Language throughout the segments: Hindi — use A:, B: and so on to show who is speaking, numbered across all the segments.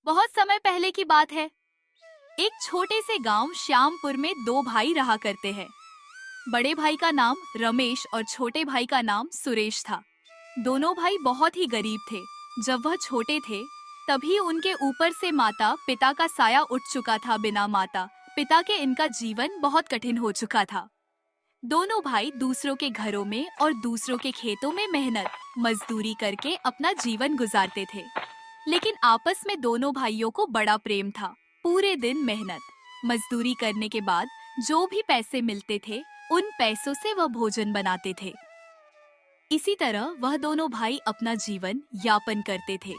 A: बहुत समय पहले की बात है। एक छोटे से गांव श्यामपुर में दो भाई रहा करते हैं। बड़े भाई का नाम रमेश और छोटे भाई का नाम सुरेश था। दोनों भाई बहुत ही गरीब थे। जब वह छोटे थे तभी उनके ऊपर से माता पिता का साया उठ चुका था। बिना माता पिता के इनका जीवन बहुत कठिन हो चुका था। दोनों भाई दूसरों के घरों में और दूसरों के खेतों में मेहनत मजदूरी करके अपना जीवन गुजारते थे। लेकिन आपस में दोनों भाइयों को बड़ा प्रेम था। पूरे दिन मेहनत मजदूरी करने के बाद जो भी पैसे मिलते थे उन पैसों से वह भोजन बनाते थे। इसी तरह वह दोनों भाई अपना जीवन यापन करते थे।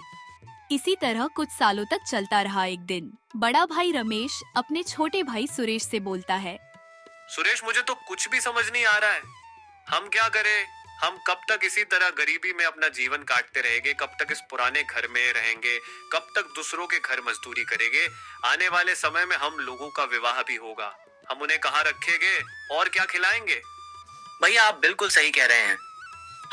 A: इसी तरह कुछ सालों तक चलता रहा। एक दिन बड़ा भाई रमेश अपने छोटे भाई सुरेश से बोलता है,
B: सुरेश, मुझे तो कुछ भी समझ नहीं आ रहा है। हम क्या करें? हम कब तक इसी तरह गरीबी में अपना जीवन काटते रहेंगे? कब तक इस पुराने घर में रहेंगे? कब तक दूसरों के घर मजदूरी करेंगे? आने वाले समय में हम लोगों का विवाह भी होगा। हम उन्हें कहाँ रखेंगे और क्या खिलाएंगे?
C: भैया, आप बिल्कुल सही कह रहे हैं।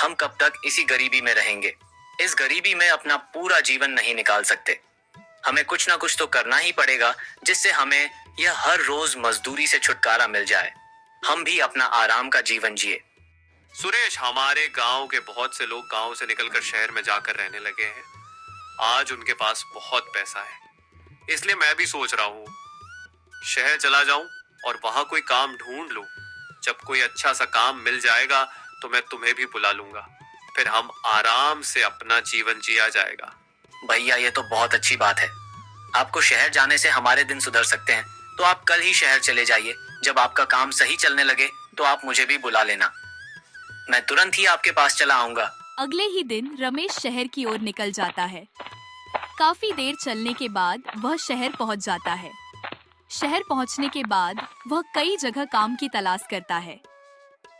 C: हम कब तक इसी गरीबी में रहेंगे? इस गरीबी में अपना पूरा जीवन नहीं निकाल सकते। हमें कुछ ना कुछ तो करना ही पड़ेगा जिससे हमें यह हर रोज मजदूरी से छुटकारा मिल जाए। हम भी अपना आराम का जीवन जिए।
B: सुरेश, हमारे गांव के बहुत से लोग गांव से निकलकर शहर में जाकर रहने लगे हैं। आज उनके पास बहुत पैसा है, इसलिए मैं भी सोच रहा हूँ शहर चला जाऊं और वहां कोई काम ढूंढ लूं। जब कोई अच्छा सा काम मिल जाएगा तो मैं तुम्हें भी बुला लूंगा। फिर हम आराम से अपना जीवन जिया जाएगा।
C: भैया, ये तो बहुत अच्छी बात है। आपको शहर जाने से हमारे दिन सुधर सकते हैं, तो आप कल ही शहर चले जाइए। जब आपका काम सही चलने लगे तो आप मुझे भी बुला लेना। मैं तुरंत ही आपके पास चला आऊंगा।
A: अगले ही दिन रमेश शहर की ओर निकल जाता है। काफी देर चलने के बाद वह शहर पहुंच जाता है। शहर पहुंचने के बाद वह कई जगह काम की तलाश करता है।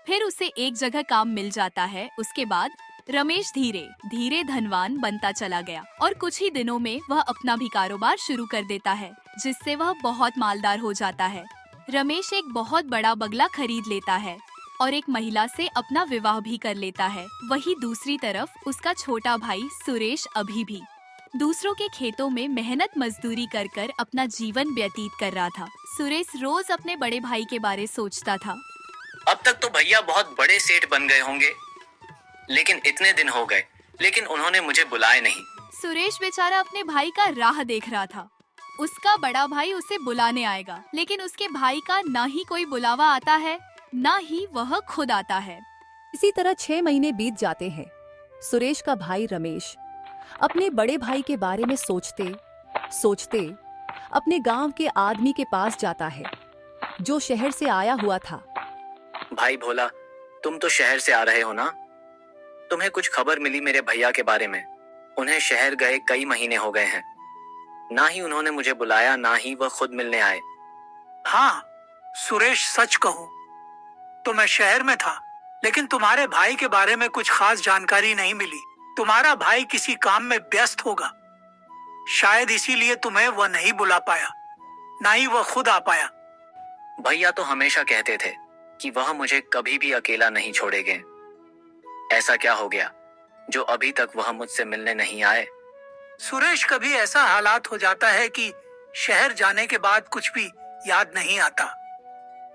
A: फिर उसे एक जगह काम मिल जाता है। उसके बाद रमेश धीरे धीरे धनवान बनता चला गया और कुछ ही दिनों में वह अपना भी कारोबार शुरू कर देता है, जिससे वह बहुत मालदार हो जाता है। रमेश एक बहुत बड़ा बंगला खरीद लेता है और एक महिला से अपना विवाह भी कर लेता है। वहीं दूसरी तरफ उसका छोटा भाई सुरेश अभी भी दूसरों के खेतों में मेहनत मजदूरी कर कर अपना जीवन व्यतीत कर रहा था। सुरेश रोज अपने बड़े भाई के बारे सोचता था।
C: अब तक तो भैया बहुत बड़े सेठ बन गए होंगे, लेकिन इतने दिन हो गए लेकिन उन्होंने मुझे बुलाए नहीं।
A: सुरेश बेचारा अपने भाई का राह देख रहा था। उसका बड़ा भाई उसे बुलाने आएगा, लेकिन उसके भाई का ना ही कोई बुलावा आता है, ना ही वह खुद आता है।
D: इसी तरह 6 महीने बीत जाते हैं। सुरेश का भाई रमेश अपने बड़े भाई के बारे में सोचते सोचते अपने गांव के आदमी के पास जाता है, जो शहर से आया हुआ था।
C: भाई भोला, तुम तो शहर से आ रहे हो ना? तुम्हें कुछ खबर मिली मेरे भैया के बारे में? उन्हें शहर गए कई महीने हो गए हैं। ना ही उन्होंने मुझे बुलाया, ना ही वह खुद मिलने आए।
E: हाँ सुरेश, सच कहूं तो मैं शहर में था, लेकिन तुम्हारे भाई के बारे में कुछ खास जानकारी नहीं मिली। तुम्हारा भाई किसी काम में व्यस्त होगा, शायद इसीलिए तुम्हें वह नहीं बुला पाया, ना ही वह खुद आ पाया।
C: भैया तो हमेशा कहते थे कि वह मुझे कभी भी अकेला नहीं छोड़ेंगे। ऐसा क्या हो गया जो अभी तक वह मुझसे मिलने नहीं आए?
E: सुरेश, कभी ऐसा हालात हो जाता है कि शहर जाने के बाद कुछ भी याद नहीं आता।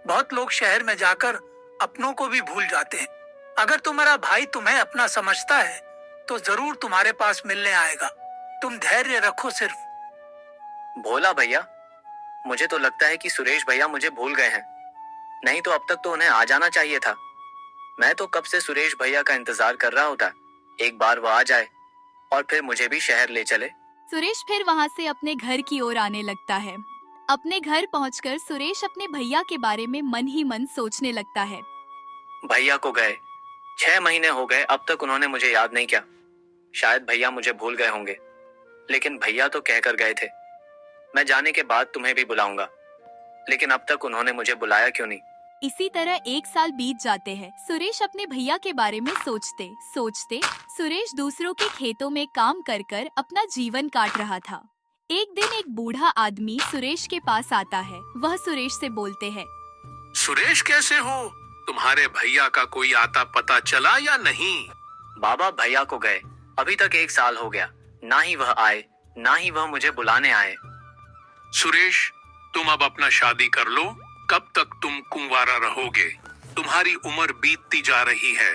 E: बहुत लोग शहर में जाकर अपनों को भी भूल जाते हैं। अगर तुम्हारा भाई तुम्हें अपना समझता है तो जरूर तुम्हारे पास मिलने आएगा। तुम धैर्य रखो सिर्फ।
C: भोला भैया, मुझे तो लगता है कि सुरेश भैया मुझे भूल गए हैं। नहीं तो अब तक तो उन्हें आ जाना चाहिए था। मैं तो कब से सुरेश भैया का इंतजार कर रहा होता, एक बार वो आ जाए और फिर मुझे भी शहर ले चले।
A: सुरेश फिर वहाँ से अपने घर की ओर आने लगता है। अपने घर पहुंचकर सुरेश अपने भैया के बारे में मन ही मन सोचने लगता है।
C: भैया को गए 6 महीने हो गए, अब तक उन्होंने मुझे याद नहीं किया। शायद भैया मुझे भूल गए होंगे, लेकिन भैया तो कहकर गए थे मैं जाने के बाद तुम्हें भी बुलाऊंगा, लेकिन अब तक उन्होंने मुझे बुलाया क्यों नहीं?
A: इसी तरह 1 साल बीत जाते हैं। सुरेश अपने भैया के बारे में सोचते सोचते सुरेश दूसरों के खेतों में काम कर कर अपना जीवन काट रहा था। एक दिन एक बूढ़ा आदमी सुरेश के पास आता है। वह सुरेश से बोलते हैं,
B: सुरेश, कैसे हो? तुम्हारे भैया का कोई आता पता चला या नहीं?
C: बाबा, भैया को गए अभी तक 1 साल हो गया, ना ही वह आए ना ही वह मुझे बुलाने आए।
F: सुरेश, तुम अब अपना शादी कर लो। कब तक तुम कुंवारा रहोगे? तुम्हारी उम्र बीतती जा रही है।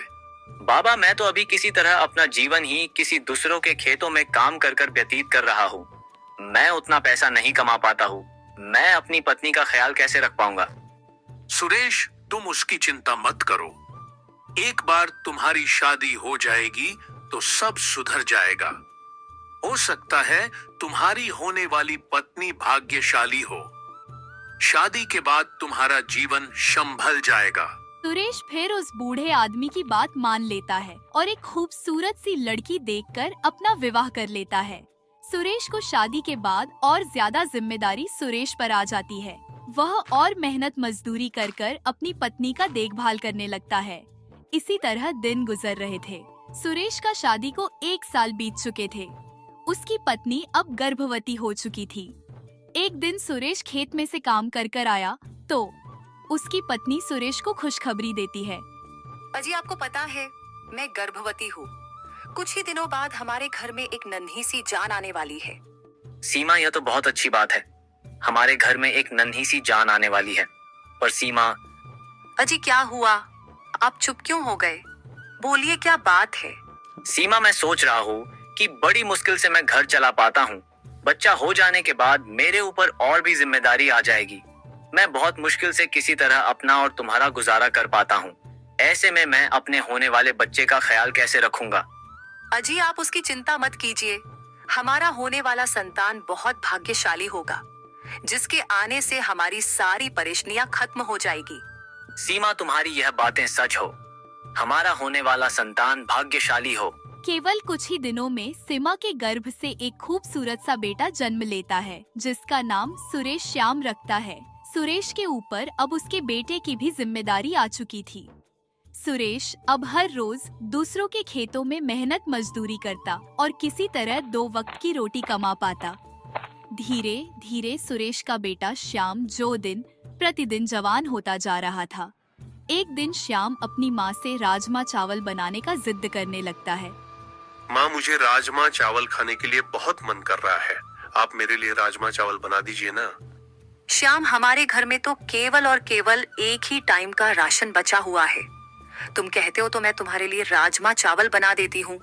C: बाबा, मैं तो अभी किसी तरह अपना जीवन ही किसी दूसरों के खेतों में काम कर कर व्यतीत कर रहा हूँ। मैं उतना पैसा नहीं कमा पाता हूँ। मैं अपनी पत्नी का ख्याल कैसे रख पाऊंगा?
F: सुरेश, तुम उसकी चिंता मत करो। एक बार तुम्हारी शादी हो जाएगी तो सब सुधर जाएगा। हो सकता है तुम्हारी होने वाली पत्नी भाग्यशाली हो। शादी के बाद तुम्हारा जीवन संभल जाएगा।
A: सुरेश फिर उस बूढ़े आदमी की बात मान लेता है और एक खूबसूरत सी लड़की देखकर अपना विवाह कर लेता है। सुरेश को शादी के बाद और ज्यादा जिम्मेदारी सुरेश पर आ जाती है। वह और मेहनत मजदूरी कर कर अपनी पत्नी का देखभाल करने लगता है। इसी तरह दिन गुजर रहे थे। सुरेश का शादी को 1 साल बीत चुके थे। उसकी पत्नी अब गर्भवती हो चुकी थी। एक दिन सुरेश खेत में से काम कर कर आया तो उसकी पत्नी सुरेश को खुशखबरी देती है।
D: अजी, आपको पता है मैं गर्भवती हूँ। कुछ ही दिनों बाद हमारे घर में एक नन्ही सी जान आने वाली है।
C: सीमा, यह तो बहुत अच्छी बात है। हमारे घर में एक नन्ही सी जान आने वाली है। पर सीमा।
D: अजी, क्या हुआ? आप चुप क्यों हो गए? बोलिए, क्या बात है?
C: सीमा, मैं सोच रहा हूँ कि बड़ी मुश्किल से मैं घर चला पाता हूँ। बच्चा हो जाने के बाद मेरे ऊपर और भी जिम्मेदारी आ जाएगी। मैं बहुत मुश्किल से किसी तरह अपना और तुम्हारा गुजारा कर पाता हूँ। ऐसे में मैं अपने होने वाले बच्चे का ख्याल कैसे रखूंगा?
D: अजी, आप उसकी चिंता मत कीजिए। हमारा होने वाला संतान बहुत भाग्यशाली होगा, जिसके आने से हमारी सारी परेशानियां खत्म हो जाएगी।
C: सीमा, तुम्हारी यह बातें सच हो। हमारा होने वाला संतान भाग्यशाली हो।
A: केवल कुछ ही दिनों में सीमा के गर्भ से एक खूबसूरत सा बेटा जन्म लेता है, जिसका नाम सुरेश श्याम रखता है। सुरेश के ऊपर अब उसके बेटे की भी जिम्मेदारी आ चुकी थी। सुरेश अब हर रोज दूसरों के खेतों में मेहनत मजदूरी करता और किसी तरह 2 वक्त की रोटी कमा पाता। धीरे धीरे सुरेश का बेटा श्याम जो दिन प्रतिदिन जवान होता जा रहा था। एक दिन श्याम अपनी माँ से राजमा चावल बनाने का जिद करने लगता है।
F: माँ, मुझे राजमा चावल खाने के लिए बहुत मन कर रहा है। आप मेरे लिए राजमा चावल बना दीजिए ना।
D: श्याम, हमारे घर में तो केवल और केवल एक ही टाइम का राशन बचा हुआ है। तुम कहते हो तो मैं तुम्हारे लिए राजमा चावल बना देती हूँ।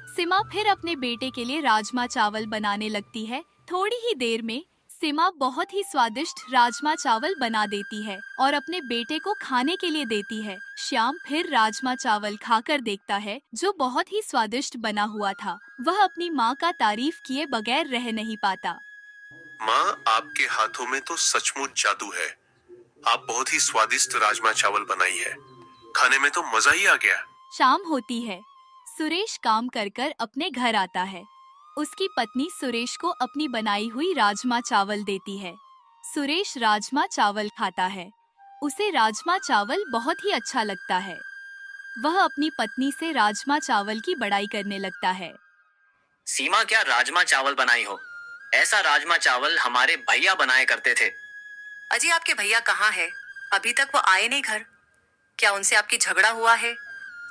A: सीमा फिर अपने बेटे के लिए राजमा चावल बनाने लगती है। थोड़ी ही देर में सीमा बहुत ही स्वादिष्ट राजमा चावल बना देती है और अपने बेटे को खाने के लिए देती है। श्याम फिर राजमा चावल खाकर देखता है जो बहुत ही स्वादिष्ट बना हुआ था। वह अपनी माँ का तारीफ किए बगैर रह नहीं पाता।
F: माँ, आपके हाथों में तो सचमुच जादू है। आप बहुत ही स्वादिष्ट राजमा चावल बनाई है। खाने में तो मजा ही आ गया।
A: शाम होती है। सुरेश काम कर कर अपने घर आता है। उसकी पत्नी सुरेश को अपनी बनाई हुई राजमा चावल देती है। सुरेश राजमा चावल खाता है। उसे राजमा चावल बहुत ही अच्छा लगता है। वह अपनी पत्नी से राजमा चावल की बड़ाई करने लगता है।
C: सीमा, क्या राजमा चावल बनाई हो? ऐसा राजमा चावल हमारे भैया बनाया करते थे।
D: अजी, आपके भैया कहाँ है? अभी तक वो आए नहीं घर। क्या उनसे आपकी झगड़ा हुआ है?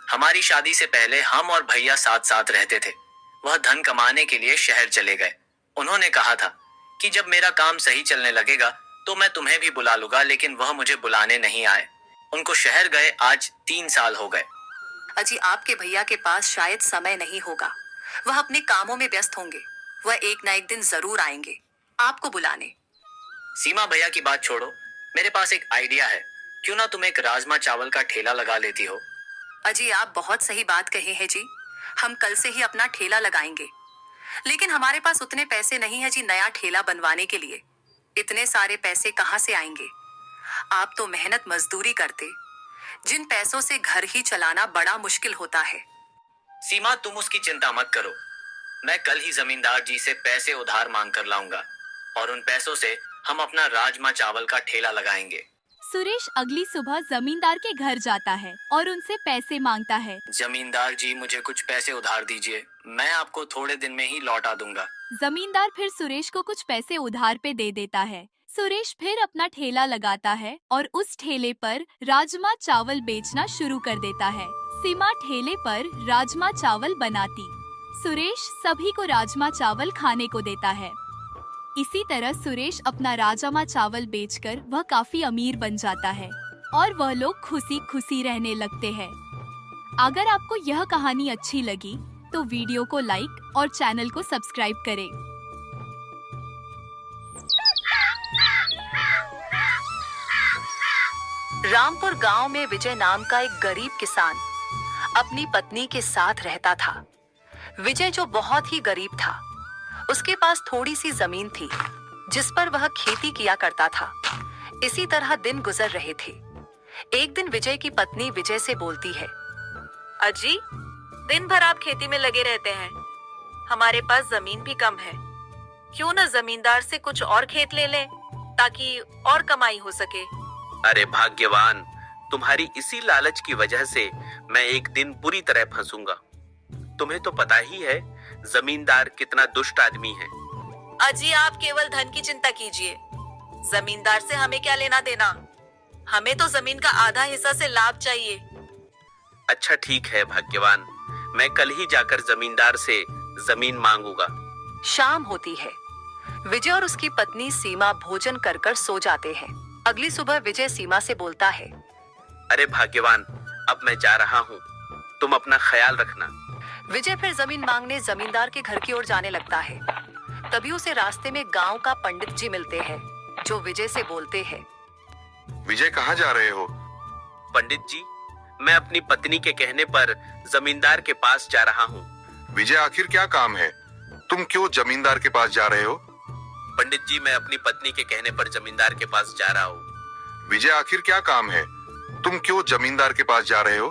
C: हमारी शादी से पहले हम और भैया साथ साथ रहते थे। वह धन कमाने के लिए शहर चले गए। उन्होंने कहा था कि जब मेरा काम सही चलने लगेगा तो मैं तुम्हें भी बुला लूंगा, लेकिन वह मुझे बुलाने नहीं आए। उनको शहर गए आज 3 साल हो गए।
D: अजी, आपके भैया के पास शायद समय नहीं होगा। वह अपने कामों में व्यस्त होंगे। वह एक न एक दिन जरूर आएंगे आपको बुलाने।
C: सीमा, भैया की बात छोड़ो, मेरे पास एक आइडिया है। क्यों ना तुम एक राजमा चावल का ठेला लगा लेती हो?
D: अजी, आप बहुत सही बात कहे हैं जी। हम कल से ही अपना ठेला लगाएंगे, लेकिन हमारे पास उतने पैसे नहीं है जी नया ठेला बनवाने के लिए। इतने सारे पैसे कहाँ से आएंगे? आप तो मेहनत मजदूरी करते, जिन पैसों से घर ही चलाना बड़ा मुश्किल होता है।
C: सीमा, तुम उसकी चिंता मत करो। मैं कल ही जमींदार जी से पैसे उधार मांग कर लाऊंगा और उन पैसों से हम अपना राजमा चावल का ठेला लगाएंगे।
A: सुरेश अगली सुबह जमींदार के घर जाता है और उनसे पैसे मांगता है।
C: जमींदार जी, मुझे कुछ पैसे उधार दीजिए। मैं आपको थोड़े दिन में ही लौटा दूंगा।
A: जमींदार फिर सुरेश को कुछ पैसे उधार पे दे देता है। सुरेश फिर अपना ठेला लगाता है और उस ठेले पर राजमा चावल बेचना शुरू कर देता है। सीमा ठेले पर राजमा चावल बनाती। सुरेश सभी को राजमा चावल खाने को देता है। इसी तरह सुरेश अपना राजमा चावल बेचकर वह काफी अमीर बन जाता है और वह लोग खुशी खुशी रहने लगते हैं। अगर आपको यह कहानी अच्छी लगी तो वीडियो को लाइक और चैनल को सब्सक्राइब करें।
D: रामपुर गांव में विजय नाम का एक गरीब किसान अपनी पत्नी के साथ रहता था। विजय जो बहुत ही गरीब था, उसके पास थोड़ी सी जमीन थी जिस पर वह खेती किया करता था। इसी तरह दिन गुजर रहे थे। एक दिन विजय की पत्नी विजय से बोलती है,
G: अजी, दिन भर आप खेती में लगे रहते हैं, हमारे पास जमीन भी कम है, क्यों न जमींदार से कुछ और खेत ले लें ताकि और कमाई हो सके।
H: अरे भाग्यवान, तुम्हारी इसी लालच की वजह से मैं एक दिन बुरी तरह फंसूंगा। तुम्हें तो पता ही है जमींदार कितना दुष्ट आदमी है।
G: अजी, आप केवल धन की चिंता कीजिए, जमींदार से हमें क्या लेना देना, हमें तो जमीन का आधा हिस्सा से लाभ चाहिए।
H: अच्छा ठीक है भाग्यवान, मैं कल ही जाकर जमींदार से जमीन मांगूंगा।
D: शाम होती है। विजय और उसकी पत्नी सीमा भोजन कर कर सो जाते हैं। अगली सुबह विजय सीमा से बोलता है,
H: अरे भाग्यवान, अब मैं जा रहा हूँ, तुम अपना ख्याल रखना।
D: विजय फिर जमीन मांगने जमींदार के घर की ओर जाने लगता है। तभी उसे रास्ते में गांव का पंडित जी मिलते हैं, जो विजय से बोलते हैं,
I: विजय कहाँ जा रहे हो?
H: पंडित जी, मैं अपनी पत्नी के कहने पर जमींदार के पास जा रहा हूँ।
I: विजय, आखिर क्या काम है? तुम क्यों जमींदार के पास जा रहे हो?
H: पंडित जी, मैं अपनी पत्नी के कहने पर जमींदार के पास जा रहा हूँ।
I: विजय, आखिर क्या काम है? तुम क्यों जमींदार के पास जा रहे हो?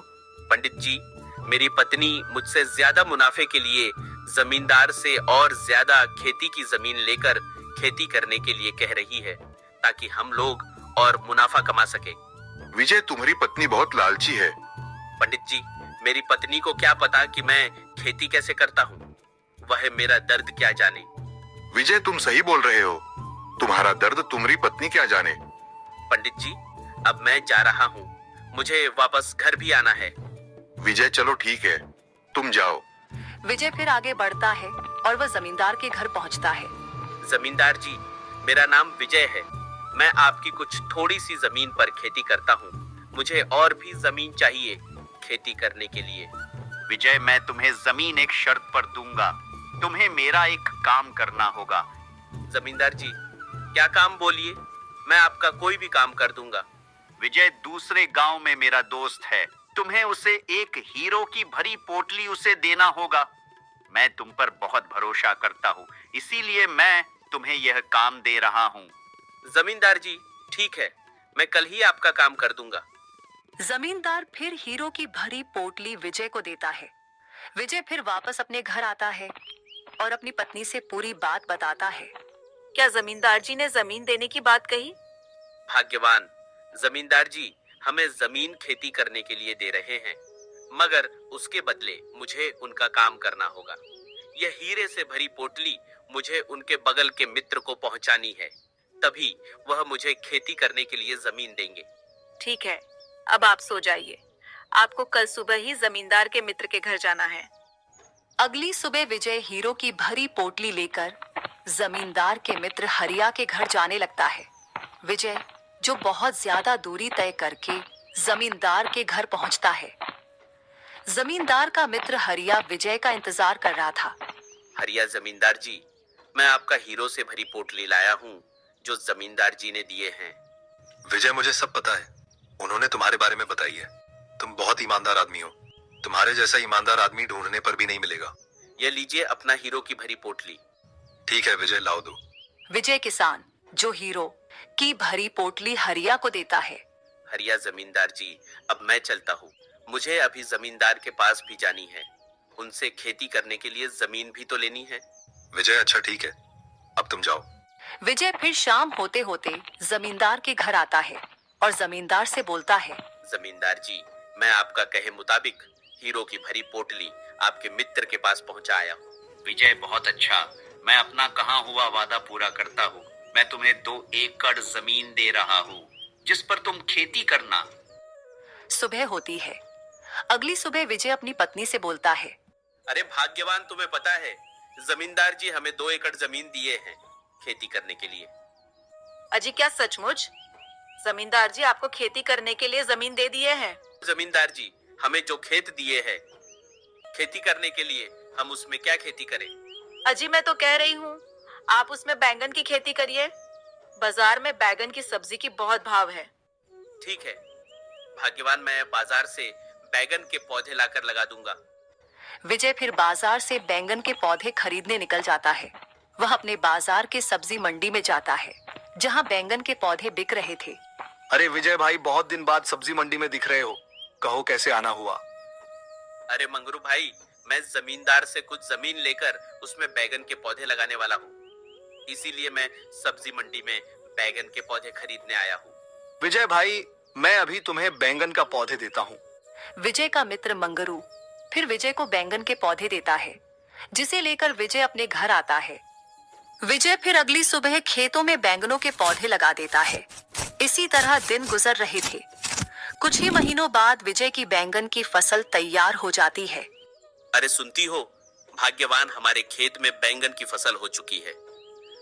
H: पंडित जी, मेरी पत्नी मुझसे ज्यादा मुनाफे के लिए जमींदार से और ज्यादा खेती की जमीन लेकर खेती करने के लिए कह रही है, ताकि हम लोग और मुनाफा कमा सके।
I: विजय, तुम्हारी पत्नी बहुत लालची है।
H: पंडित जी, मेरी पत्नी को क्या पता कि मैं खेती कैसे करता हूँ, वह मेरा दर्द क्या जाने।
I: विजय, तुम सही बोल रहे हो, तुम्हारा दर्द तुम्हारी पत्नी क्या जाने।
H: पंडित जी, अब मैं जा रहा हूँ, मुझे वापस घर भी आना है।
I: विजय, चलो ठीक है, तुम जाओ।
D: विजय फिर आगे बढ़ता है और वह जमींदार के घर पहुंचता है।
H: जमींदार जी, मेरा नाम विजय है, मैं आपकी कुछ थोड़ी सी जमीन पर खेती करता हूँ, मुझे और भी जमीन चाहिए खेती करने के लिए।
J: विजय, मैं तुम्हें जमीन एक शर्त पर दूंगा, तुम्हें मेरा एक काम करना होगा।
H: जमींदार जी, क्या काम बोलिए, मैं आपका कोई भी काम कर दूंगा।
J: विजय, दूसरे गांव में मेरा दोस्त है, तुम्हें उसे एक हीरो की भरी पोटली उसे देना होगा। मैं तुम पर बहुत भरोसा करता हूँ, इसीलिए मैं तुम्हें यह काम दे रहा हूँ।
H: जमींदार जी, ठीक है, मैं कल ही आपका काम कर दूंगा।
D: जमींदार फिर हीरो की भरी पोटली विजय को देता है। विजय फिर वापस अपने घर आता है और अपनी पत्नी से पूरी बात बताता है।
G: क्या जमींदार जी ने जमीन देने की बात कही?
H: भाग्यवान, जमींदार जी हमें जमीन खेती करने के लिए दे रहे हैं, मगर उसके बदले मुझे उनका काम करना होगा। यह हीरे से भरी पोटली मुझे उनके बगल के मित्र को पहुंचानी है, तभी वह मुझे खेती करने के लिए जमीन देंगे।
G: ठीक है, अब आप सो जाइए, आपको कल सुबह ही जमींदार के मित्र के घर जाना है।
D: अगली सुबह विजय हीरो की भरी पोटली लेकर जमींदार के मित्र हरिया के घर जाने लगता है। विजय, जो बहुत ज्यादा दूरी तय करके जमींदार के घर पहुंचता है। जमींदार का मित्र हरिया विजय का इंतजार कर रहा था।
H: हरिया जमींदार जी, मैं आपका हीरो से भरी पोटली लाया हूँ जो जमींदार जी ने दिए हैं।
I: विजय, मुझे सब पता है, उन्होंने तुम्हारे बारे में बताई है। तुम बहुत ईमानदार आदमी हो, तुम्हारे जैसा ईमानदार आदमी ढूंढने पर भी नहीं मिलेगा।
H: यह लीजिए अपना हीरो की भरी पोटली।
I: ठीक है विजय, लाओ दो।
D: विजय किसान जो हीरो की भरी पोटली हरिया को देता है।
H: हरिया जमींदार जी, अब मैं चलता हूँ, मुझे अभी जमींदार के पास भी जानी है, उनसे खेती करने के लिए जमीन भी तो लेनी है।
I: विजय, अच्छा ठीक है, अब तुम जाओ।
D: विजय फिर शाम होते होते जमींदार के घर आता है और जमींदार से बोलता है,
H: जमींदार जी, मैं आपका कहे मुताबिक हीरो की भरी पोटली आपके मित्र के पास पहुंचाया हूँ।
J: विजय, बहुत अच्छा, मैं अपना कहा हुआ वादा पूरा करता हूँ। मैं तुम्हें 2 एकड़ जमीन दे रहा हूँ जिस पर तुम खेती करना।
D: सुबह होती है। अगली सुबह विजय अपनी पत्नी से बोलता है,
H: अरे भाग्यवान, तुम्हें पता है जमींदार जी हमें 2 एकड़ जमीन दिए हैं खेती करने के लिए।
G: अजी क्या सचमुच? जमींदार जी आपको खेती करने के लिए जमीन दे दिए हैं?
H: जमींदार जी हमें जो खेत दिए हैं खेती करने के लिए, हम उसमें क्या खेती करें?
G: अजी मैं तो कह रही हूँ आप उसमें बैंगन की खेती करिए। बाजार में बैंगन की सब्जी की बहुत भाव है।
H: ठीक है भाग्यवान, मैं बाजार से बैगन के पौधे लाकर लगा दूंगा।
D: विजय फिर बाजार से बैंगन के पौधे खरीदने निकल जाता है। वह अपने बाजार के सब्जी मंडी में जाता है जहाँ बैंगन के पौधे बिक रहे थे।
I: अरे विजय भाई, बहुत दिन बाद सब्जी मंडी में दिख रहे हो, कहो कैसे आना हुआ?
H: अरे मंगरू भाई, मैं जमींदार से कुछ जमीन लेकर उसमें बैगन के पौधे लगाने वाला हूँ, इसीलिए मैं सब्जी मंडी में बैगन के पौधे खरीदने आया हूँ।
I: विजय भाई, मैं अभी तुम्हें बैंगन का पौधे देता हूँ।
D: विजय का मित्र मंगरू फिर विजय को बैंगन के पौधे देता है, जिसे लेकर विजय अपने घर आता है। विजय फिर अगली सुबह खेतों में बैंगनों के पौधे लगा देता है। इसी तरह दिन गुजर रहे थे। कुछ ही महीनों बाद विजय की बैंगन की फसल तैयार हो जाती है।
H: अरे सुनती हो भाग्यवान, हमारे खेत में बैंगन की फसल हो चुकी है।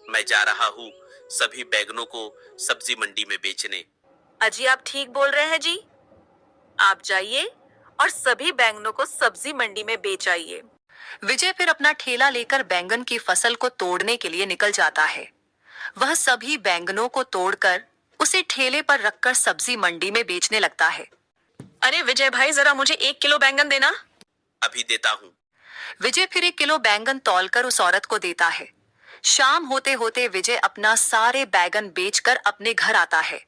H: मैं जा रहा हूँ सभी बैंगनों को सब्जी मंडी में बेचने।
G: अजी आप ठीक बोल रहे हैं जी। आप जाइए और सभी बैंगनों को सब्जी मंडी में बेच आइए।
D: विजय फिर अपना ठेला लेकर बैंगन की फसल को तोड़ने के लिए निकल जाता है। वह सभी बैंगनों को तोड़कर उसे ठेले पर रखकर सब्जी मंडी में बेचने लगता है।
G: अरे विजय भाई, जरा मुझे 1 किलो बैंगन देना।
H: अभी देता हूँ।
D: विजय फिर 1 किलो बैंगन तौलकर उस औरत को देता है। शाम होते होते विजय अपना सारे बैंगन बेचकर अपने घर आता है।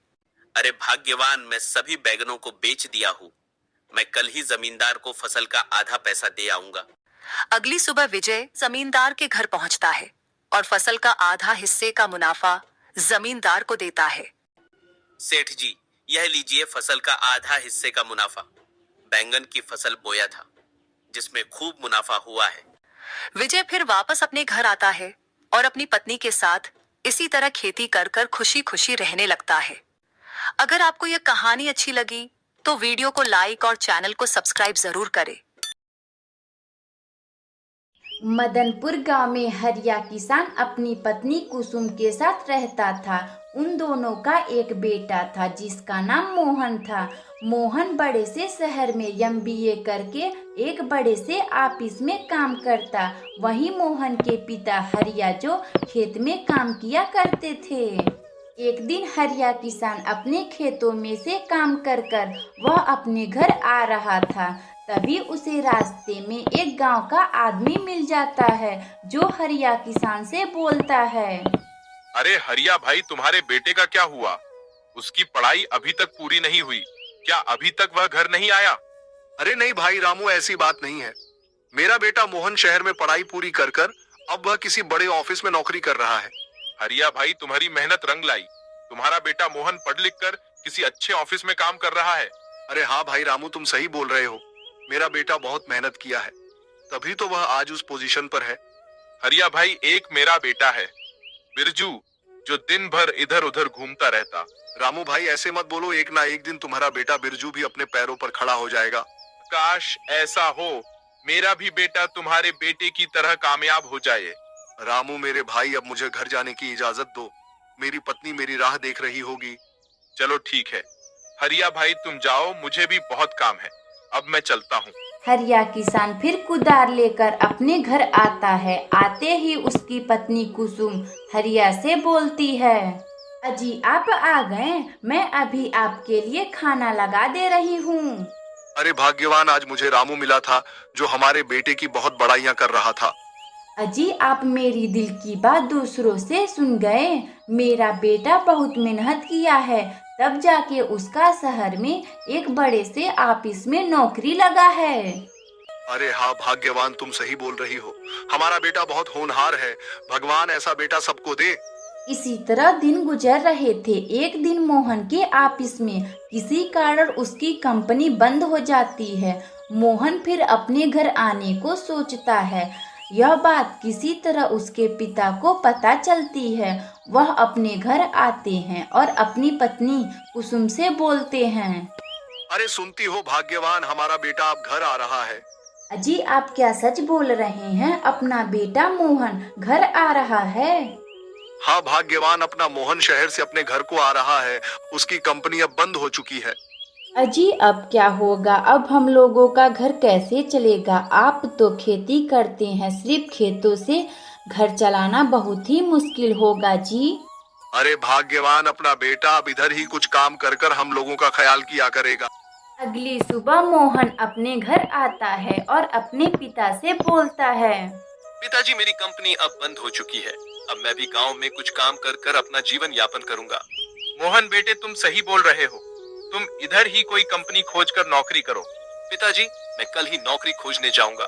H: अरे भाग्यवान, मैं सभी बैंगनों को बेच दिया हूँ। मैं कल ही जमींदार को फसल का आधा पैसा दे आऊंगा।
D: अगली सुबह विजय जमींदार के घर पहुंचता है और फसल का आधा हिस्से का मुनाफा जमींदार को देता है।
H: सेठ जी, यह लीजिए फसल का आधा हिस्से का मुनाफा। बैंगन की फसल बोया था जिसमें खूब मुनाफा हुआ है।
D: विजय फिर वापस अपने घर आता है और अपनी पत्नी के साथ इसी तरह खेती कर कर खुशी खुशी रहने लगता है। अगर आपको यह कहानी अच्छी लगी तो वीडियो को लाइक और चैनल को सब्सक्राइब जरूर करें।
K: मदनपुर गांव में हरिया किसान अपनी पत्नी कुसुम के साथ रहता था। उन दोनों का एक बेटा था जिसका नाम मोहन था। मोहन बड़े से शहर में MBA करके एक बड़े से ऑफिस में काम करता। वहीं मोहन के पिता हरिया जो खेत में काम किया करते थे। एक दिन हरिया किसान अपने खेतों में से काम कर कर वह अपने घर आ रहा था। तभी उसे रास्ते में एक गांव का आदमी मिल जाता है जो हरिया किसान से बोलता है।
L: अरे हरिया भाई, तुम्हारे बेटे का क्या हुआ? उसकी पढ़ाई अभी तक पूरी नहीं हुई, क्या अभी तक वह घर नहीं आया?
I: अरे नहीं भाई रामू, ऐसी बात नहीं है। मेरा बेटा मोहन शहर में पढ़ाई पूरी कर कर अब वह किसी बड़े ऑफिस में नौकरी कर रहा है।
L: हरिया भाई, तुम्हारी मेहनत रंग लाई। तुम्हारा बेटा मोहन पढ़ लिख कर किसी अच्छे ऑफिस में काम कर रहा है।
I: अरे हाँ भाई रामू, तुम सही बोल रहे हो। मेरा बेटा बहुत मेहनत किया है, तभी तो वह आज उस पोजीशन पर है।
L: हरिया भाई, एक मेरा बेटा है बिरजू, जो दिन भर इधर उधर घूमता रहता।
I: रामू भाई ऐसे मत बोलो, एक ना एक दिन तुम्हारा बेटा बिरजू भी अपने पैरों पर खड़ा हो जाएगा।
L: काश ऐसा हो, मेरा भी बेटा तुम्हारे बेटे की तरह कामयाब हो जाए।
I: रामू मेरे भाई, अब मुझे घर जाने की इजाजत दो। मेरी पत्नी मेरी राह देख रही होगी।
L: चलो ठीक है हरिया भाई, तुम जाओ, मुझे भी बहुत काम है। अब मैं चलता हूँ।
K: हरिया किसान फिर कुदार लेकर अपने घर आता है। आते ही उसकी पत्नी कुसुम हरिया से बोलती है, अजी आप आ गए, मैं अभी आपके लिए खाना लगा दे रही हूँ।
I: अरे भाग्यवान, आज मुझे रामू मिला था जो हमारे बेटे की बहुत बड़ाइयाँ कर रहा था।
K: अजी आप मेरी दिल की बात दूसरों से सुन गए। मेरा बेटा बहुत मेहनत किया है, तब जाके उसका शहर में एक बड़े से ऑफिस में नौकरी लगा है।
I: अरे हाँ भाग्यवान, तुम सही बोल रही हो। हमारा बेटा बहुत होनहार है। भगवान ऐसा बेटा सबको दे।
K: इसी तरह दिन गुजर रहे थे। एक दिन मोहन के ऑफिस में किसी कारण उसकी कंपनी बंद हो जाती है। मोहन फिर अपने घर आने को सोचता है। यह बात किसी तरह उसके पिता को पता चलती है। वह अपने घर आते हैं और अपनी पत्नी कुसुम से बोलते हैं,
I: अरे सुनती हो भाग्यवान, हमारा बेटा अब घर आ रहा है।
K: अजी आप क्या सच बोल रहे हैं? अपना बेटा मोहन घर आ रहा है?
I: हाँ भाग्यवान, अपना मोहन शहर से अपने घर को आ रहा है। उसकी कंपनी अब बंद हो चुकी है।
K: अजी अब क्या होगा? अब हम लोगों का घर कैसे चलेगा? आप तो खेती करते हैं, सिर्फ खेतों से घर चलाना बहुत ही मुश्किल होगा जी।
I: अरे भाग्यवान, अपना बेटा अब इधर ही कुछ काम कर कर हम लोगों का ख्याल किया करेगा।
K: अगली सुबह मोहन अपने घर आता है और अपने पिता से बोलता है,
B: पिताजी मेरी कंपनी अब बंद हो चुकी है। अब मैं भी गांव में कुछ काम कर कर अपना जीवन यापन करूंगा।
L: मोहन बेटे, तुम सही बोल रहे हो। तुम इधर ही कोई कंपनी खोजकर नौकरी करो।
B: पिताजी मैं कल ही नौकरी खोजने जाऊंगा।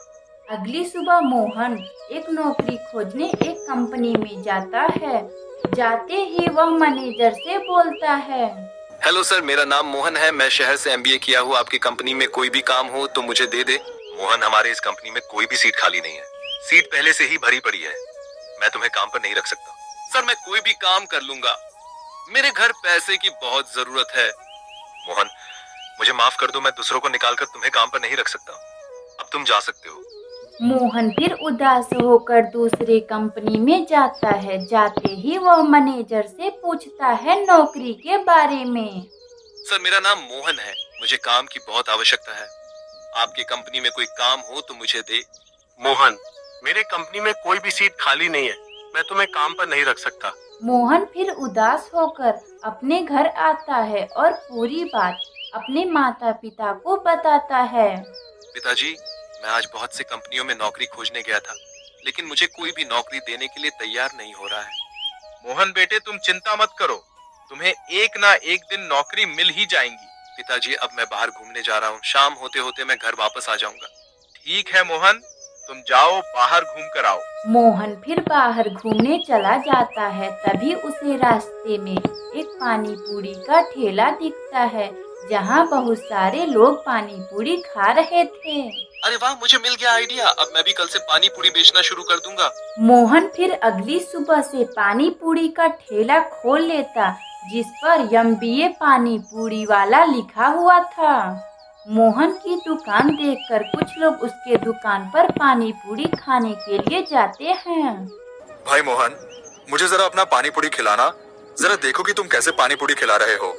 K: अगली सुबह मोहन एक नौकरी खोजने एक कंपनी में जाता है। जाते ही वह मैनेजर से बोलता है,
B: हेलो सर, मेरा नाम मोहन है। मैं शहर से MBA किया हूँ। आपकी कंपनी में कोई भी काम हो तो मुझे दे दे।
I: मोहन, हमारे इस कंपनी में कोई भी सीट खाली नहीं है। सीट पहले से ही भरी पड़ी है। मैं तुम्हें काम पर नहीं रख सकता।
B: सर मैं कोई भी काम कर लूंगा। मेरे घर पैसे की बहुत जरूरत है।
I: मोहन, मुझे माफ कर दो, मैं दूसरों को निकालकर तुम्हें काम पर नहीं रख सकता। अब तुम जा सकते हो।
K: मोहन फिर उदास होकर दूसरे कंपनी में जाता है। जाते ही वह मैनेजर से पूछता है नौकरी के बारे में।
B: सर मेरा नाम मोहन है। मुझे काम की बहुत आवश्यकता है। आपकी कंपनी में कोई काम हो तो मुझे दे।
F: मोहन, मेरे कंपनी में कोई भी सीट खाली नहीं है। मैं तुम्हें काम पर नहीं रख सकता।
K: मोहन फिर उदास होकर अपने घर आता है और पूरी बात अपने माता पिता को बताता है।
B: पिताजी मैं आज बहुत से कंपनियों में नौकरी खोजने गया था, लेकिन मुझे कोई भी नौकरी देने के लिए तैयार नहीं हो रहा है।
L: मोहन बेटे, तुम चिंता मत करो। तुम्हें एक ना एक दिन नौकरी मिल ही जाएंगी।
B: पिताजी अब मैं बाहर घूमने जा रहा हूँ। शाम होते होते मैं घर वापस आ जाऊंगा।
L: ठीक है मोहन, तुम जाओ, बाहर घूम कर आओ।
K: मोहन फिर बाहर घूमने चला जाता है। तभी उसे रास्ते में एक पानी पूरी का ठेला दिखता है, जहाँ बहुत सारे लोग पानी पूरी खा रहे थे।
B: अरे वाह, मुझे मिल गया आइडिया। अब मैं भी कल से पानी पूरी बेचना शुरू कर दूंगा।
K: मोहन फिर अगली सुबह से पानी पूरी का ठेला खोल लेता, जिस पर MBA पानी पूरी वाला लिखा हुआ था। मोहन की दुकान देखकर कुछ लोग उसके दुकान पर पानी पूरी खाने के लिए जाते हैं।
I: भाई मोहन, मुझे जरा अपना पानी पूरी खिलाना। जरा देखो कि तुम कैसे पानी पूरी खिला रहे हो।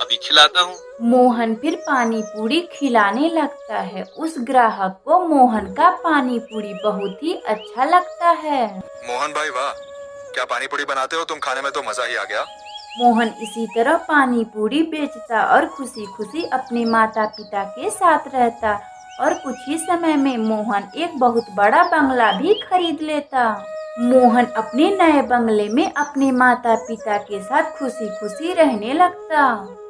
B: अभी खिलाता हूँ।
K: मोहन फिर पानी पूरी खिलाने लगता है। उस ग्राहक को मोहन का पानी पूरी बहुत ही अच्छा लगता है।
I: मोहन भाई वाह, क्या पानी पूरी बनाते हो तुम। खाने में तो मजा ही आ गया।
K: मोहन इसी तरह पानी पूरी बेचता और खुशी खुशी अपने माता पिता के साथ रहता। और कुछ ही समय में मोहन एक बहुत बड़ा बंगला भी खरीद लेता। मोहन अपने नए बंगले में अपने माता पिता के साथ खुशी खुशी रहने लगता।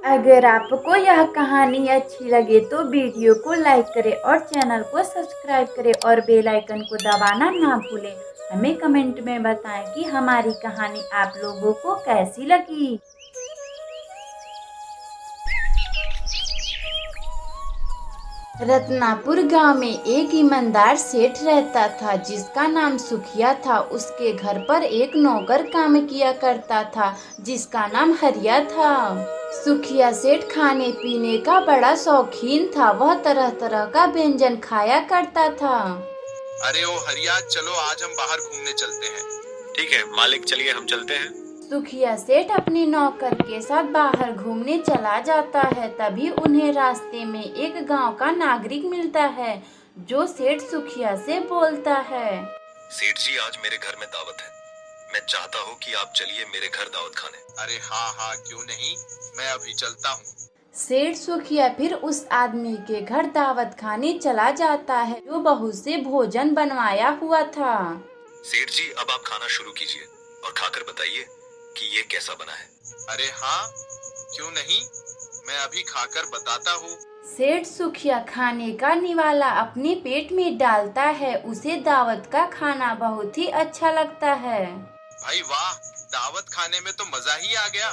K: अगर आपको यह कहानी अच्छी लगे तो वीडियो को लाइक करें और चैनल को सब्सक्राइब करें और बेल आइकन को दबाना ना भूलें। हमें कमेंट में बताएं कि हमारी कहानी आप लोगों को कैसी लगी। रत्नापुर गांव में एक ईमानदार सेठ रहता था, जिसका नाम सुखिया था। उसके घर पर एक नौकर काम किया करता था, जिसका नाम हरिया था। सुखिया सेठ खाने पीने का बड़ा शौकीन था। वह तरह तरह का व्यंजन खाया करता था।
B: अरे ओ हरिया, चलो आज हम बाहर घूमने चलते हैं। ठीक है मालिक, चलिए हम चलते हैं।
K: सुखिया सेठ अपने नौकर के साथ बाहर घूमने चला जाता है। तभी उन्हें रास्ते में एक गांव का नागरिक मिलता है, जो सेठ सुखिया से बोलता है,
I: सेठ जी आज मेरे घर में दावत है। मैं चाहता हूँ कि आप चलिए मेरे घर दावत खाने।
L: अरे हाँ हाँ, क्यों नहीं, मैं अभी चलता हूँ।
K: सेठ सुखिया फिर उस आदमी के घर दावत खाने चला जाता है, जो बहुत से भोजन बनवाया हुआ था।
I: सेठ जी अब आप खाना शुरू कीजिए और खाकर बताइए कि ये कैसा बना है।
L: अरे हाँ, क्यों नहीं, मैं अभी खाकर बताता हूँ।
K: सेठ सुखिया खाने का निवाला अपने पेट में डालता है। उसे दावत का खाना बहुत ही अच्छा लगता है।
L: भाई वाह, दावत खाने में तो मजा ही आ गया।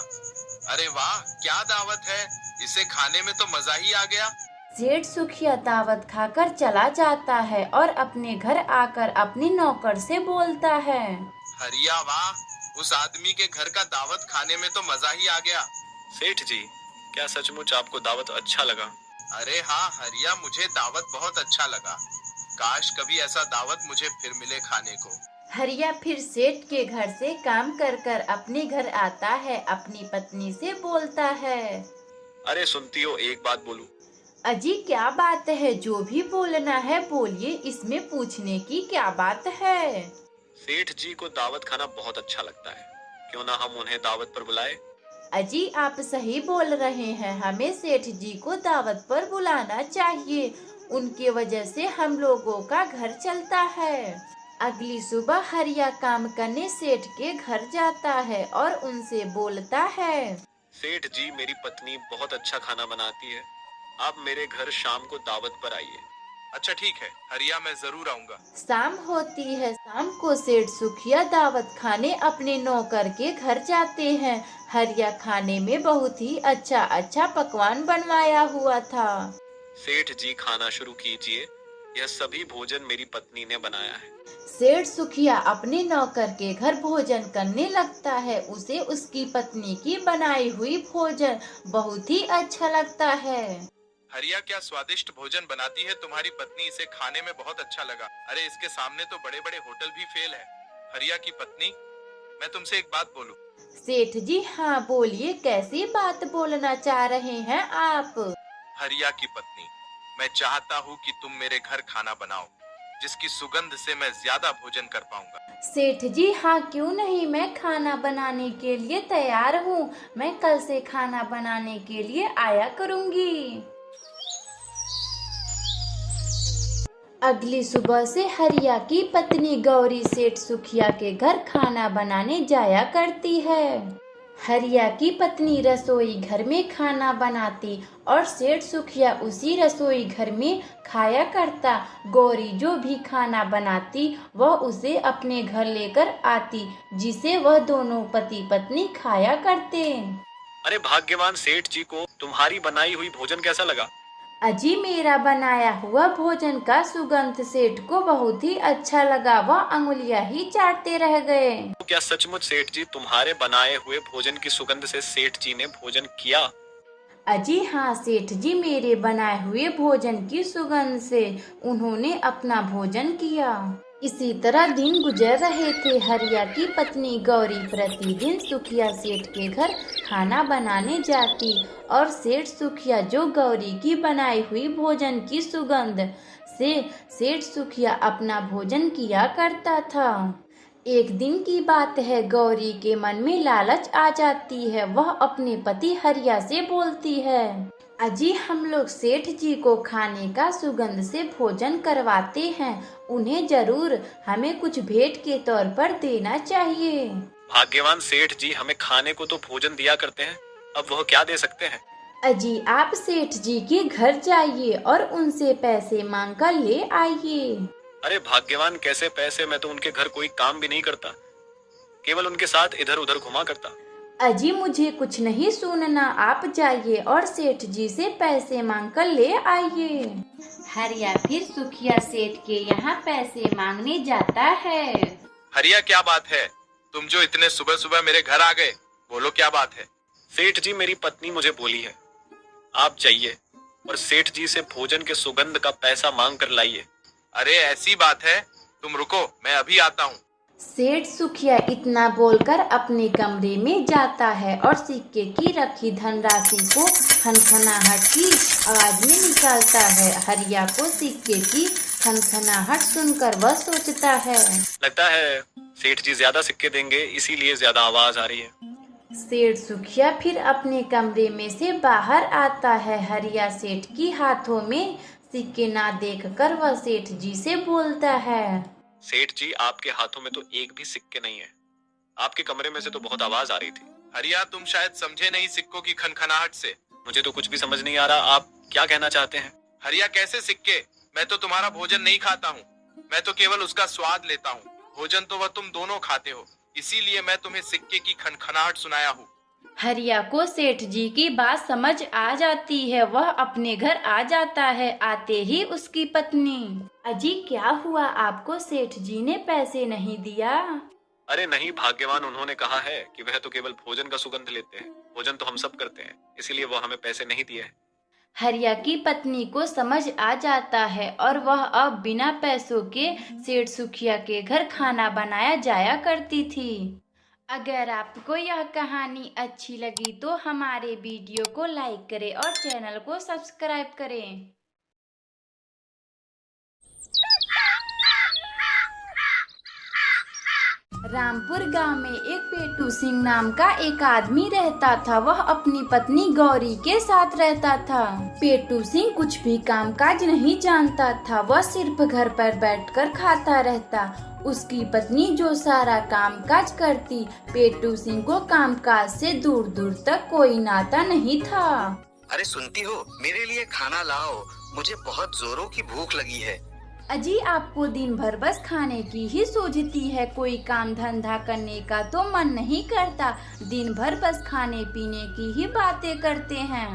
L: अरे वाह, क्या दावत है, इसे खाने में तो मजा ही आ गया।
K: सेठ सुखिया दावत खाकर चला जाता है और अपने घर आकर अपने नौकर से बोलता है,
L: हरिया वाह, उस आदमी के घर का दावत खाने में तो मजा ही आ गया।
B: सेठ जी, क्या सचमुच आपको दावत अच्छा लगा?
L: अरे हाँ हरिया, मुझे दावत बहुत अच्छा लगा। काश कभी ऐसा दावत मुझे फिर मिले खाने को।
K: हरिया फिर सेठ के घर से काम कर कर अपने घर आता है, अपनी पत्नी से बोलता है।
B: अरे सुनती हो, एक बात बोलूं?
K: अजी क्या बात है, जो भी बोलना है बोलिए, इसमें पूछने की क्या बात है।
B: सेठ जी को दावत खाना बहुत अच्छा लगता है, क्यों ना हम उन्हें दावत पर बुलाए?
K: अजी आप सही बोल रहे हैं, हमें सेठ जी को दावत पर बुलाना चाहिए, उनके वजह से हम लोगों का घर चलता है। अगली सुबह हरिया काम करने सेठ के घर जाता है और उनसे बोलता है।
B: सेठ जी, मेरी पत्नी बहुत अच्छा खाना बनाती है, आप मेरे घर शाम को दावत पर आइए।
L: अच्छा ठीक है हरिया, मैं जरूर आऊंगा।
K: शाम होती है, शाम को सेठ सुखिया दावत खाने अपने नौकर के घर जाते हैं। हरिया खाने में बहुत ही अच्छा अच्छा पकवान बनवाया हुआ था।
B: सेठ जी खाना शुरू कीजिए, यह सभी भोजन मेरी पत्नी ने बनाया है।
K: सेठ सुखिया अपने नौकर के घर भोजन करने लगता है, उसे उसकी पत्नी की बनाई हुई भोजन बहुत ही अच्छा लगता है।
L: हरिया, क्या स्वादिष्ट भोजन बनाती है तुम्हारी पत्नी, इसे खाने में बहुत अच्छा लगा। अरे इसके सामने तो बड़े बड़े होटल भी फेल है। हरिया की पत्नी, मैं तुमसे एक बात बोलूं?
K: सेठ जी हाँ बोलिए, कैसी बात बोलना चाह रहे हैं आप?
L: हरिया की पत्नी, मैं चाहता हूँ कि तुम मेरे घर खाना बनाओ, जिसकी सुगंध से मैं ज्यादा भोजन कर पाऊंगा।
K: सेठ जी हाँ क्यों नहीं, मैं खाना बनाने के लिए तैयार हूँ, मैं कल से खाना बनाने के लिए आया करूँगी। अगली सुबह से हरिया की पत्नी गौरी सेठ सुखिया के घर खाना बनाने जाया करती है। हरिया की पत्नी रसोई घर में खाना बनाती और सेठ सुखिया उसी रसोई घर में खाया करता। गौरी जो भी खाना बनाती वह उसे अपने घर लेकर आती, जिसे वह दोनों पति पत्नी खाया करते।
B: अरे भाग्यवान सेठ जी को तुम्हारी बनाई हुई भोजन कैसा लगा?
K: अजी मेरा बनाया हुआ भोजन का सुगंध सेठ को बहुत ही अच्छा लगा, वह अंगुलियां ही चाटते रह गए।
B: तो क्या सचमुच सेठ जी तुम्हारे बनाए हुए भोजन की सुगंध से सेठ जी ने भोजन किया?
K: अजी हाँ सेठ जी, मेरे बनाए हुए भोजन की सुगंध से उन्होंने अपना भोजन किया। इसी तरह दिन गुजर रहे थे। हरिया की पत्नी गौरी प्रतिदिन सुखिया सेठ के घर खाना बनाने जाती और सेठ सुखिया जो गौरी की बनाई हुई भोजन की सुगंध से सेठ सुखिया अपना भोजन किया करता था। एक दिन की बात है, गौरी के मन में लालच आ जाती है, वह अपने पति हरिया से बोलती है। अजी हम लोग सेठ जी को खाने का सुगंध से भोजन करवाते हैं, उन्हें जरूर हमें कुछ भेंट के तौर पर देना चाहिए।
B: भाग्यवान सेठ जी हमें खाने को तो भोजन दिया करते हैं, अब वह क्या दे सकते हैं?
K: अजी आप सेठ जी के घर जाइए और उनसे पैसे मांग कर ले आइए।
B: अरे भाग्यवान कैसे पैसे, मैं तो उनके घर कोई काम भी नहीं करता, केवल उनके साथ इधर उधर घुमा करता।
K: अजी मुझे कुछ नहीं सुनना, आप जाइए और सेठ जी से पैसे मांग कर ले आइए। हरिया फिर सुखिया सेठ के यहाँ पैसे मांगने जाता है।
L: हरिया क्या बात है, तुम जो इतने सुबह सुबह मेरे घर आ गए, बोलो क्या बात है?
B: सेठ जी मेरी पत्नी मुझे बोली है आप जाइए और सेठ जी से भोजन के सुगंध का पैसा मांग कर लाइए।
L: अरे ऐसी बात है, तुम रुको, मैं अभी आता हूँ।
K: सेठ सुखिया इतना बोलकर अपने कमरे में जाता है और सिक्के की रखी धनराशि को खनखनाहट की आवाज में निकालता है। हरिया को सिक्के की खनखनाहट सुनकर वह सोचता है,
B: लगता है सेठ जी ज्यादा सिक्के देंगे, इसीलिए ज्यादा आवाज आ रही है।
K: सेठ सुखिया फिर अपने कमरे में से बाहर आता है। हरिया सेठ की हाथों में सिक्के ना देखकर वह सेठ जी से बोलता है।
B: सेठ जी आपके हाथों में तो एक भी सिक्के नहीं है, आपके कमरे में से तो बहुत आवाज आ रही थी।
L: हरिया तुम शायद समझे नहीं सिक्कों की खनखनाहट से।
B: मुझे तो कुछ भी समझ नहीं आ रहा, आप क्या कहना चाहते हैं?
L: हरिया कैसे सिक्के, मैं तो तुम्हारा भोजन नहीं खाता हूँ, मैं तो केवल उसका स्वाद लेता हूँ, भोजन तो वह तुम दोनों खाते हो, इसीलिए मैं तुम्हें सिक्के की खनखनाहट सुनाया हूँ।
K: हरिया को सेठ जी की बात समझ आ जाती है, वह अपने घर आ जाता है। आते ही उसकी पत्नी, अजी क्या हुआ, आपको सेठ जी ने पैसे नहीं दिया?
B: अरे नहीं भाग्यवान, उन्होंने कहा है कि वह तो केवल भोजन का सुगंध लेते हैं, भोजन तो हम सब करते हैं, इसीलिए वो हमें पैसे नहीं दिए हैं।
K: हरिया की पत्नी को समझ आ जाता है और वह अब बिना पैसों के सेठ सुखिया के घर खाना बनाया जाया करती थी। अगर आपको यह कहानी अच्छी लगी तो हमारे वीडियो को लाइक करें और चैनल को सब्सक्राइब करें। रामपुर गांव में एक पेटू सिंह नाम का एक आदमी रहता था। वह अपनी पत्नी गौरी के साथ रहता था। पेटू सिंह कुछ भी कामकाज नहीं जानता था। वह सिर्फ घर पर बैठकर खाता रहता। उसकी पत्नी जो सारा कामकाज करती। पेटू सिंह को कामकाज से दूर दूर तक कोई नाता नहीं था।
C: अरे सुनती हो, मेरे लिए खाना लाओ, मुझे बहुत जोरों की भूख लगी है।
K: अजी आपको दिन भर बस खाने की ही सूझती है, कोई काम धंधा करने का तो मन नहीं करता। दिन भर बस खाने पीने की ही बातें करते हैं।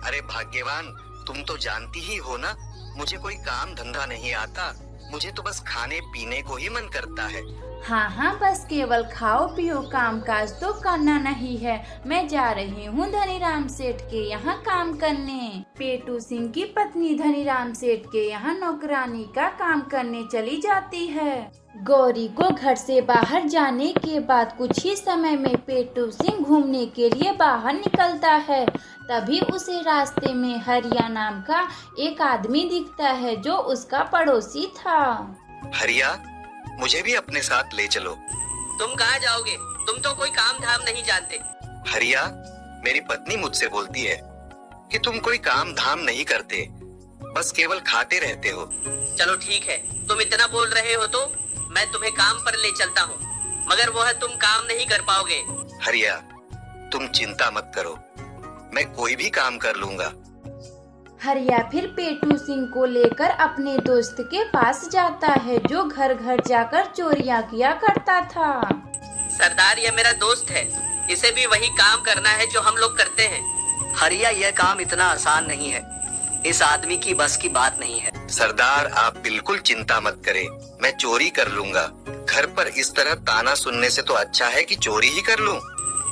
C: अरे भाग्यवान, तुम तो जानती ही हो ना, मुझे कोई काम धंधा नहीं आता। मुझे तो बस खाने पीने को ही मन करता है।
K: हाँ हाँ, बस केवल खाओ पियो, काम काज तो करना नहीं है। मैं जा रही हूँ धनीराम सेठ के यहाँ काम करने। पेटू सिंह की पत्नी धनीराम सेठ के यहाँ नौकरानी का काम करने चली जाती है। गौरी को घर से बाहर जाने के बाद कुछ ही समय में पेटू सिंह घूमने के लिए बाहर निकलता है। तभी उसे रास्ते में हरिया नाम का एक आदमी दिखता है जो उसका पड़ोसी था।
C: हरिया, मुझे भी अपने साथ ले चलो।
H: तुम कहाँ जाओगे? तुम तो कोई काम धाम नहीं जानते।
C: हरिया, मेरी पत्नी मुझसे बोलती है कि तुम कोई काम धाम नहीं करते, बस केवल खाते रहते हो।
H: चलो ठीक है, तुम इतना बोल रहे हो तो मैं तुम्हें काम पर ले चलता हूँ, मगर वह तुम काम नहीं कर पाओगे।
C: हरिया, तुम चिंता मत करो, मैं कोई भी काम कर लूंगा।
K: हरिया फिर पेटू सिंह को लेकर अपने दोस्त के पास जाता है जो घर घर जाकर चोरियां किया करता था।
H: सरदार, यह मेरा दोस्त है, इसे भी वही काम करना है जो हम लोग करते हैं।
C: हरिया, यह काम इतना आसान नहीं है, इस आदमी की बस की बात नहीं है। सरदार, आप बिल्कुल चिंता मत करें, मैं चोरी कर लूंगा। घर पर इस तरह ताना सुनने से तो अच्छा है कि चोरी ही कर लूं।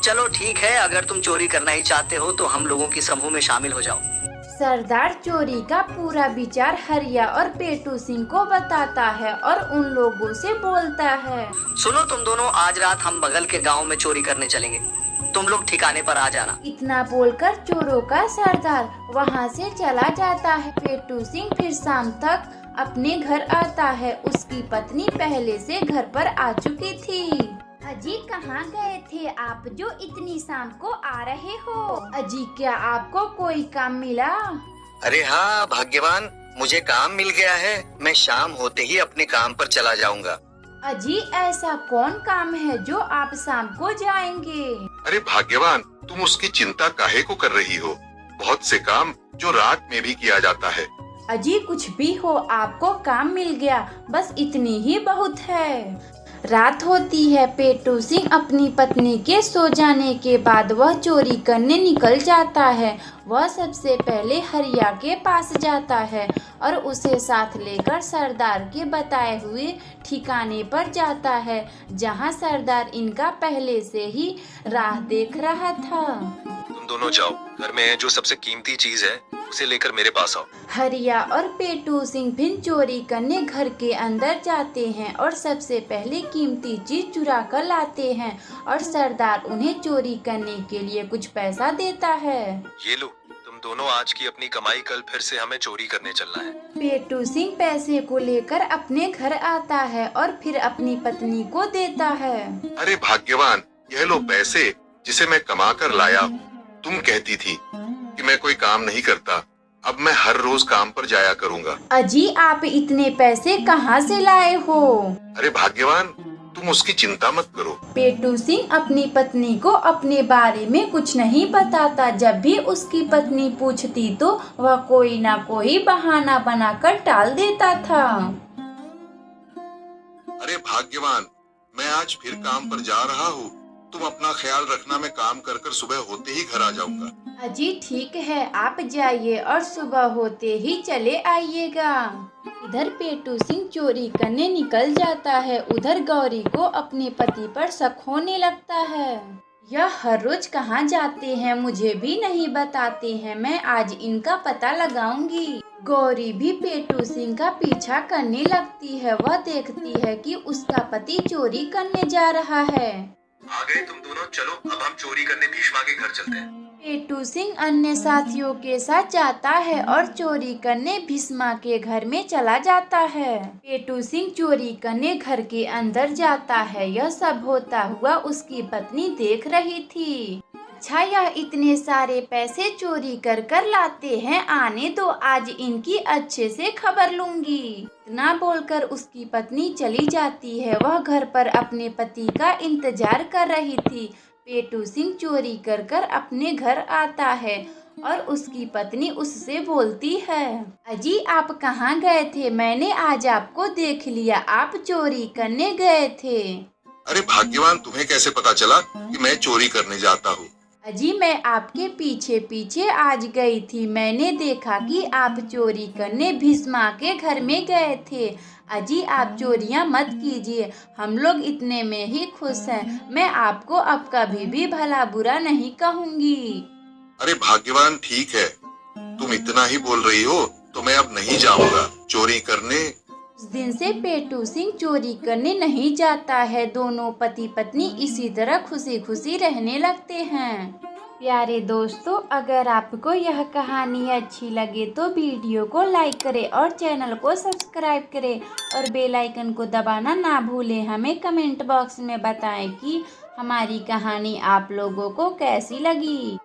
M: चलो ठीक है, अगर तुम चोरी करना ही चाहते हो तो हम लोगों की समूह में शामिल हो जाओ।
K: सरदार चोरी का पूरा विचार हरिया और पेटू सिंह को बताता है और उन लोगों से बोलता है,
M: सुनो तुम दोनों, आज रात हम बगल के गांव में चोरी करने चलेंगे, तुम लोग ठिकाने पर आ जाना।
K: इतना बोलकर चोरों का सरदार वहां से चला जाता है। पेटू सिंह फिर शाम तक अपने घर आता है। उसकी पत्नी पहले से घर पर आ चुकी थी। अजी कहाँ गए थे आप जो इतनी शाम को आ रहे हो? अजी क्या आपको कोई काम मिला?
C: अरे हाँ भाग्यवान, मुझे काम मिल गया है, मैं शाम होते ही अपने काम पर चला जाऊंगा।
K: अजी ऐसा कौन काम है जो आप शाम को जाएंगे?
N: अरे भाग्यवान, तुम उसकी चिंता काहे को कर रही हो? बहुत से काम जो रात में भी किया जाता है।
K: अजी कुछ भी हो, आपको काम मिल गया, बस इतनी ही बहुत है। रात होती है। पेटू सिंह अपनी पत्नी के सो जाने के बाद वह चोरी करने निकल जाता है। वह सबसे पहले हरिया के पास जाता है और उसे साथ लेकर सरदार के बताए हुए ठिकाने पर जाता है, जहां सरदार इनका पहले से ही राह देख रहा था।
I: तुम दोनों जाओ, घर में जो सबसे कीमती चीज है उसे लेकर मेरे पास आओ।
K: हरिया और पेटू सिंह फिर चोरी करने घर के अंदर जाते हैं और सबसे पहले कीमती चीज चुरा कर लाते हैं और सरदार उन्हें चोरी करने के लिए कुछ पैसा देता है।
I: ये लो, तुम दोनों आज की अपनी कमाई, कल फिर से हमें चोरी करने चलना है।
K: पेटू सिंह पैसे को लेकर अपने घर आता है और फिर अपनी पत्नी को देता है।
N: अरे भाग्यवान, यह लो पैसे जिसे मैं कमा कर लाया हूँ। तुम कहती थी कि मैं कोई काम नहीं करता, अब मैं हर रोज काम पर जाया करूँगा।
K: अजी आप इतने पैसे कहाँ से लाए हो?
N: अरे भाग्यवान, तुम उसकी चिंता मत करो।
K: पेटू सिंह अपनी पत्नी को अपने बारे में कुछ नहीं बताता। जब भी उसकी पत्नी पूछती तो वह कोई ना कोई बहाना बनाकर टाल देता था।
N: अरे भाग्यवान, मैं आज फिर काम पर जा रहा हूँ, तुम अपना ख्याल रखना, मैं काम कर कर सुबह होते ही घर आ जाऊंगा।
K: अजी ठीक है, आप जाइए और सुबह होते ही चले आइएगा। इधर पेटू सिंह चोरी करने निकल जाता है, उधर गौरी को अपने पति पर शक होने लगता है। यह हर रोज कहाँ जाते हैं, मुझे भी नहीं बताते हैं। मैं आज इनका पता लगाऊंगी। गौरी भी पेटू सिंह का पीछा करने लगती है। वह देखती है कि उसका पति चोरी करने जा रहा है।
I: आ गए तुम दोनों, चलो अब हम चोरी करने भीष्मा के घर चलते हैं।
K: पेटू सिंह अन्य साथियों के साथ जाता है और चोरी करने भीष्मा के घर में चला जाता है। पेटू सिंह चोरी करने घर के अंदर जाता है। यह सब होता हुआ उसकी पत्नी देख रही थी। अच्छा, यह इतने सारे पैसे चोरी कर कर लाते हैं, आने दो, आज इनकी अच्छे से खबर लूंगी। इतना बोलकर उसकी पत्नी चली जाती है। वह घर पर अपने पति का इंतजार कर रही थी। पेटू सिंह चोरी कर कर अपने घर आता है और उसकी पत्नी उससे बोलती है, अजी आप कहाँ गए थे? मैंने आज आपको देख लिया, आप चोरी करने गए थे।
N: अरे भाग्यवान, तुम्हें कैसे पता चला कि मैं चोरी करने जाता हूँ?
K: अजी मैं आपके पीछे पीछे आज गई थी। मैंने देखा कि आप चोरी करने भीष्मा के घर में गए थे। अजी आप चोरियां मत कीजिए, हम लोग इतने में ही खुश हैं। मैं आपको अब कभी भी भला बुरा नहीं कहूँगी।
N: अरे भाग्यवान, ठीक है, तुम इतना ही बोल रही हो तो मैं अब नहीं जाऊंगा चोरी करने।
K: उस दिन से पेटू सिंह चोरी करने नहीं जाता है। दोनों पति पत्नी इसी तरह खुशी खुशी रहने लगते हैं। प्यारे दोस्तों, अगर आपको यह कहानी अच्छी लगे तो वीडियो को लाइक करें और चैनल को सब्सक्राइब करें और बेल आइकन को दबाना ना भूलें। हमें कमेंट बॉक्स में बताएं कि हमारी कहानी आप लोगों को कैसी लगी।